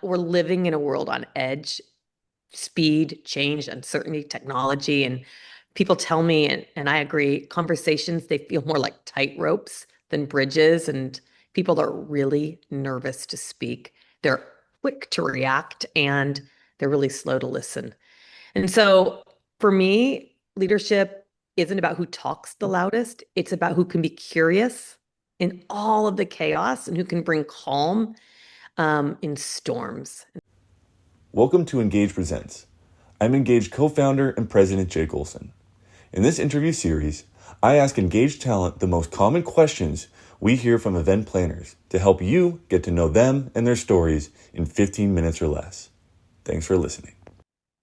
We're living in a world on edge, speed, change, uncertainty, technology. And people tell me, and I agree, conversations, they feel more like tight ropes than bridges. And people are really nervous to speak. They're quick to react and they're really slow to listen. And so for me, leadership isn't about who talks the loudest. It's about who can be curious in all of the chaos and who can bring calm in storms. Welcome to Engage Presents. I'm Engage co-founder and president Jake Olson. In this interview series, I ask Engage talent the most common questions we hear from event planners to help you get to know them and their stories in 15 minutes or less. Thanks for listening.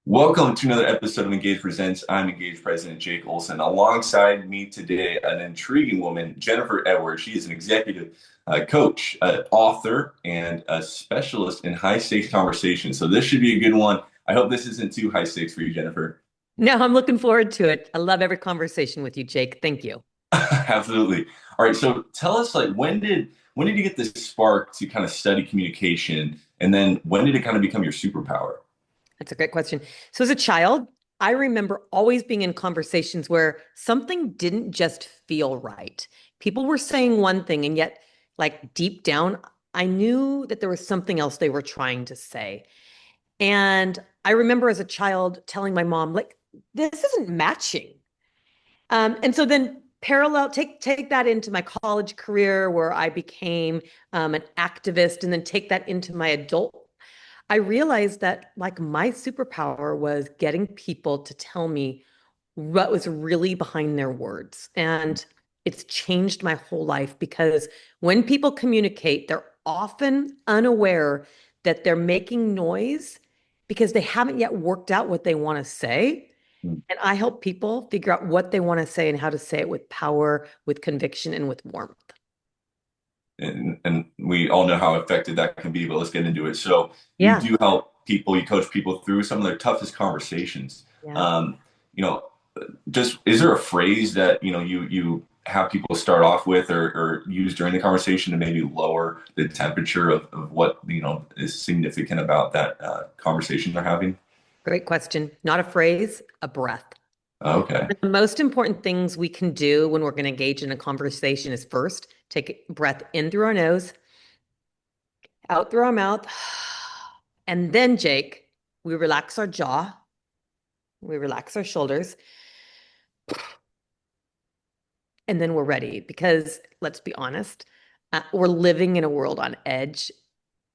Welcome to another episode of Engage Presents. I'm Engage President Jake Olson. Alongside me today, an intriguing woman, Jennifer Edwards. She is an executive coach, author, and a specialist in high stakes conversations. So this should be a good one. I hope this isn't too high stakes for you, Jennifer. No, I'm looking forward to it. I love every conversation with you, Jake. Thank you. Absolutely. All right. So tell us, like, when did you get this spark to kind of study communication, and then when did it kind of become your superpower? That's a great question. So as a child, I remember always being in conversations where something didn't just feel right. People were saying one thing, and yet, like deep down, I knew that there was something else they were trying to say. And I remember as a child telling my mom, like, this isn't matching. And so then parallel, take that into my college career where I became an activist, and then take that into my adult. I realized that like my superpower was getting people to tell me what was really behind their words. And it's changed my whole life because when people communicate, they're often unaware that they're making noise because they haven't yet worked out what they want to say. And I help people figure out what they want to say and how to say it with power, with conviction, and with warmth. And we all know how effective that can be, but let's get into it. So you Yeah. do help people, you coach people through some of their toughest conversations. Yeah. Um, you know, just is there a phrase that you have people start off with or use during the conversation to maybe lower the temperature of what is significant about that conversation they're having? Great question. Not a phrase, a breath. Okay. The most important things we can do when we're going to engage in a conversation is first, take a breath in through our nose, out through our mouth. And then, Jake, we relax our jaw, we relax our shoulders, and then we're ready. Because let's be honest, we're living in a world on edge,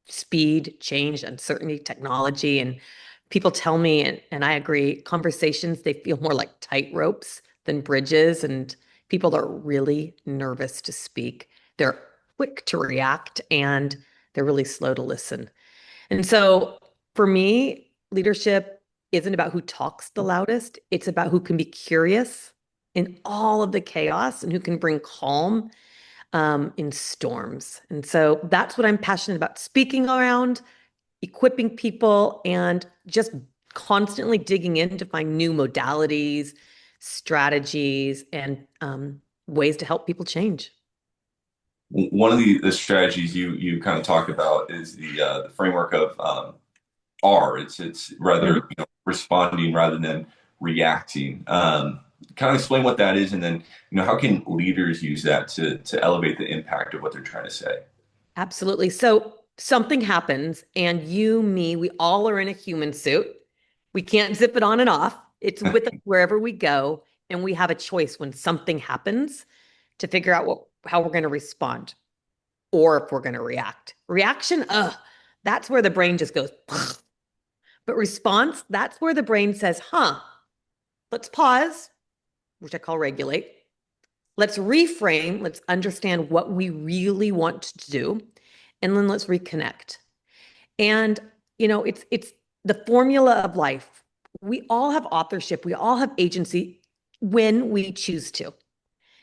speed, change, uncertainty, technology. And people tell me, and I agree, conversations, they feel more like tight ropes than bridges. And people are really nervous to speak. They're quick to react and they're really slow to listen. And so for me, leadership isn't about who talks the loudest. It's about who can be curious in all of the chaos and who can bring calm in storms. And so that's what I'm passionate about, speaking around, equipping people, and just constantly digging in to find new modalities, strategies, and ways to help people change. One of the strategies you kind of talk about is the framework of R. It's rather Mhm. responding rather than reacting. Kind of explain what that is, and then how can leaders use that to elevate the impact of what they're trying to say. Absolutely. So something happens, and you, me, we all are in a human suit. We can't zip it on and off. It's with us wherever we go. And we have a choice when something happens to figure out how we're going to respond or if we're going to react. Reaction, that's where the brain just goes. But response, that's where the brain says, huh, let's pause, which I call regulate. Let's reframe. Let's understand what we really want to do. And then let's reconnect. And, it's the formula of life. We all have authorship. We all have agency when we choose to.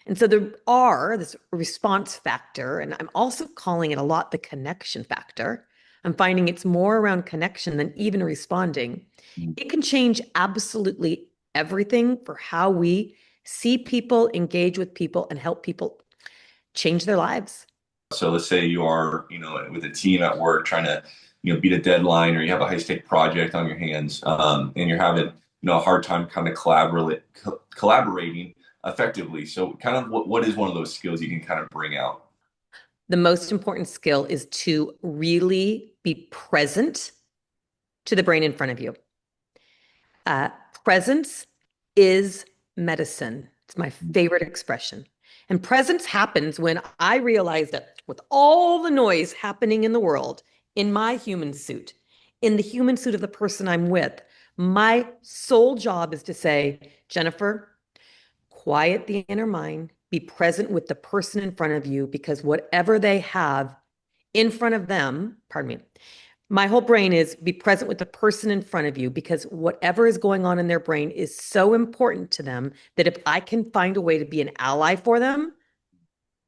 And so there are this response factor, and I'm also calling it a lot the connection factor. I'm finding it's more around connection than even responding. It can change absolutely everything for how we see people, engage with people, and help people change their lives. So let's say you are, with a team at work trying to, beat a deadline, or you have a high stake project on your hands, and you're having, a hard time kind of collaborating effectively. So kind of what is one of those skills you can kind of bring out? The most important skill is to really be present to the brain in front of you. Uh, Presence is medicine. It's my favorite expression. And presence happens when I realize that with all the noise happening in the world, in my human suit, in the human suit of the person I'm with, my sole job is to say, Jennifer, quiet the inner mind, be present with the person in front of you, because whatever they have in front of them, pardon me, my whole brain is be present with the person in front of you, because whatever is going on in their brain is so important to them that if I can find a way to be an ally for them,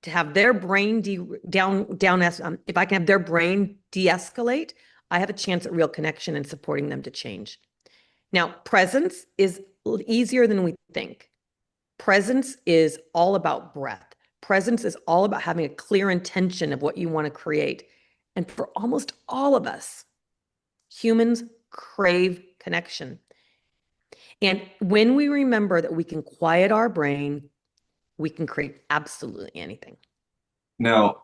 to have their brain if I can have their brain de-escalate, I have a chance at real connection and supporting them to change. Now, presence is easier than we think. Presence is all about breath. Presence is all about having a clear intention of what you want to create. And for almost all of us, humans crave connection. And when we remember that we can quiet our brain, we can create absolutely anything. Now,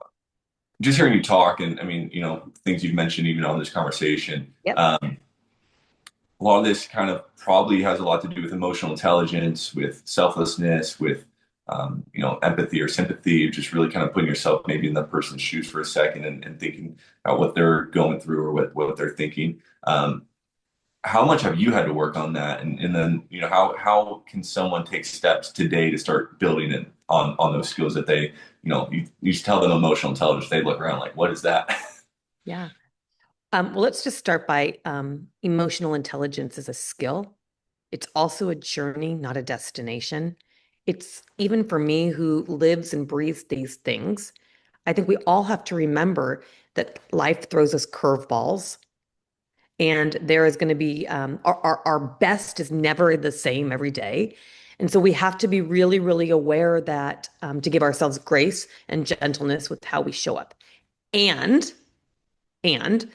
just hearing you talk, and I mean, things you've mentioned even on this conversation, Yep. a lot of this kind of probably has a lot to do with emotional intelligence, with selflessness, with empathy or sympathy, just really kind of putting yourself maybe in that person's shoes for a second, and thinking about what they're going through, or what they're thinking. How much have you had to work on that? And then, how can someone take steps today to start building it on those skills that they, you just tell them emotional intelligence, they look around like, what is that? Yeah. Well, let's just start by emotional intelligence is a skill. It's also a journey, not a destination. It's even for me who lives and breathes these things. I think we all have to remember that life throws us curveballs, and there is going to be our best is never the same every day. And so we have to be really, really aware that to give ourselves grace and gentleness with how we show up. And, and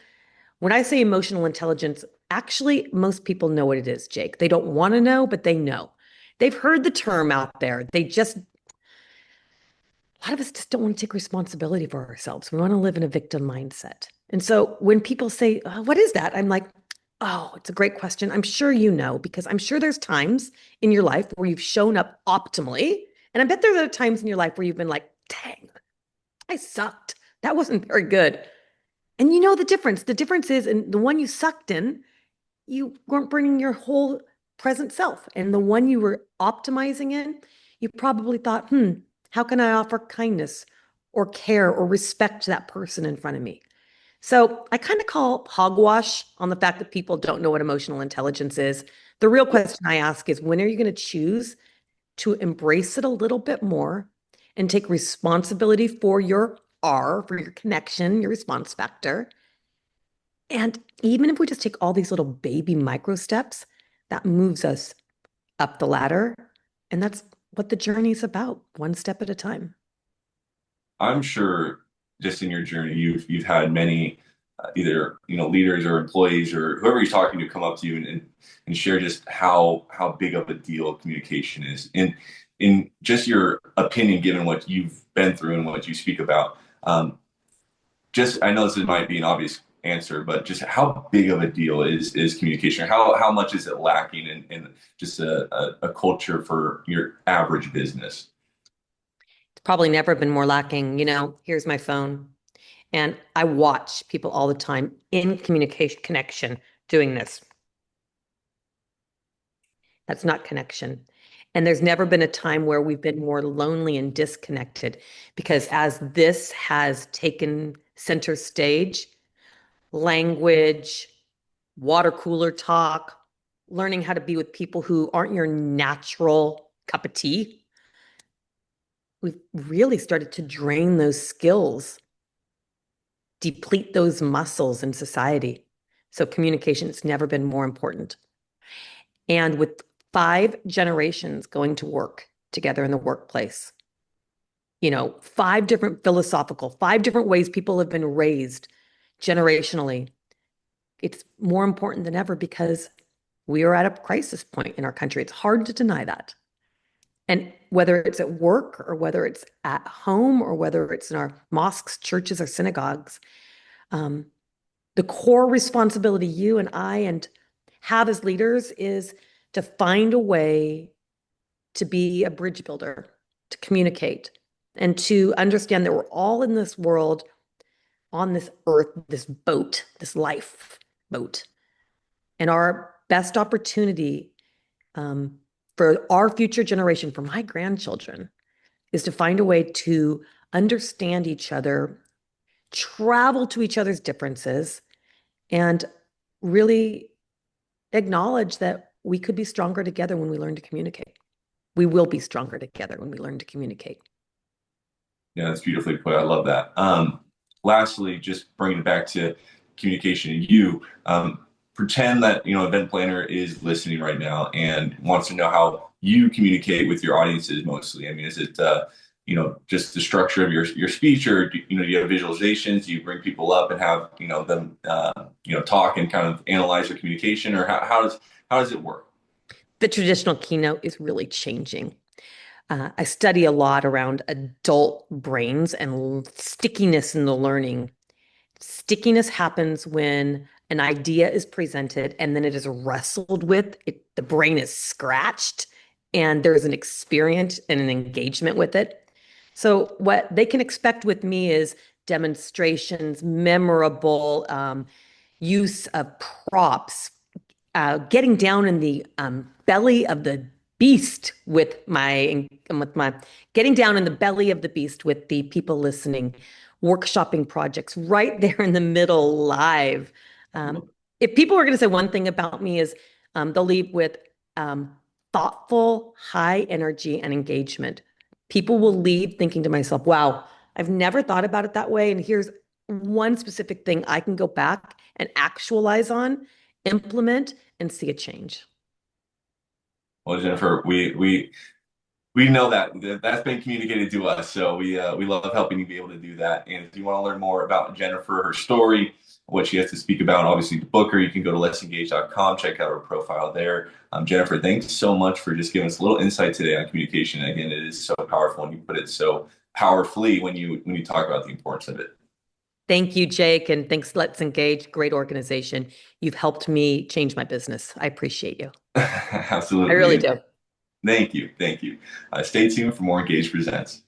when I say emotional intelligence, actually, most people know what it is, Jake. They don't want to know, but they know. They've heard the term out there. A lot of us just don't want to take responsibility for ourselves. We want to live in a victim mindset. And so when people say, what is that? I'm like, oh, it's a great question. I'm sure you know, because I'm sure there's times in your life where you've shown up optimally. And I bet there are times in your life where you've been like, dang, I sucked. That wasn't very good. And you know the difference. The difference is in the one you sucked in, you weren't bringing your whole present self. And the one you were optimizing in, you probably thought, how can I offer kindness or care or respect to that person in front of me? So I kind of call hogwash on the fact that people don't know what emotional intelligence is. The real question I ask is, when are you going to choose to embrace it a little bit more and take responsibility for your R, for your connection, your response factor? And even if we just take all these little baby micro steps, that moves us up the ladder. And that's what the journey is about, one step at a time. I'm sure just in your journey, you've had many either leaders or employees or whoever you're talking to come up to you, and share just how big of a deal communication is. In just your opinion, given what you've been through and what you speak about, just I know this might be an obvious answer, but just how big of a deal is communication? How much is it lacking in just a culture for your average business? It's probably never been more lacking. Here's my phone. And I watch people all the time in communication connection doing this. That's not connection. And there's never been a time where we've been more lonely and disconnected, because as this has taken center stage, language, water cooler talk, learning how to be with people who aren't your natural cup of tea, we've really started to drain those skills, deplete those muscles in society. So communication has never been more important. And with 5 generations going to work together in the workplace, five different five different ways people have been raised generationally. It's more important than ever because we are at a crisis point in our country. It's hard to deny that. And whether it's at work or whether it's at home or whether it's in our mosques, churches, or synagogues, um, the core responsibility you and I and have as leaders is to find a way to be a bridge builder, to communicate, and to understand that we're all in this world, on this earth, this boat, this life boat. And our best opportunity for our future generation, for my grandchildren, is to find a way to understand each other, travel to each other's differences, and really acknowledge that we could be stronger together when we learn to communicate. We will be stronger together when we learn to communicate. Yeah, that's beautifully put. I love that. Lastly, just bringing it back to communication and you, pretend that, event planner is listening right now and wants to know how you communicate with your audiences mostly. I mean, is it, just the structure of your speech, or do you have visualizations? Do you bring people up and have, them, talk and kind of analyze your communication, or how does it work? The traditional keynote is really changing. I study a lot around adult brains and stickiness in the learning. Stickiness happens when an idea is presented and then it is wrestled with, the brain is scratched, and there's an experience and an engagement with it. So what they can expect with me is demonstrations, memorable use of props, getting down in the belly of the beast with my getting down in the belly of the beast with the people listening, workshopping projects right there in the middle live. Um, if people are going to say one thing about me is they'll leave with thoughtful, high energy and engagement. People will leave thinking to myself, wow, I've never thought about it that way. And here's one specific thing I can go back and actualize on, implement, and see a change. Well, Jennifer, we know that's been communicated to us, so we love helping you be able to do that. And if you want to learn more about Jennifer, her story, what she has to speak about, obviously to book her, you can go to letsengage.com, check out her profile there. Jennifer, thanks so much for just giving us a little insight today on communication. Again, it is so powerful, and you put it so powerfully when you talk about the importance of it. Thank you, Jake, and thanks, Let's Engage. Great organization. You've helped me change my business. I appreciate you. I Absolutely. really And do. thank you. Thank you. Stay tuned for more Engage Presents.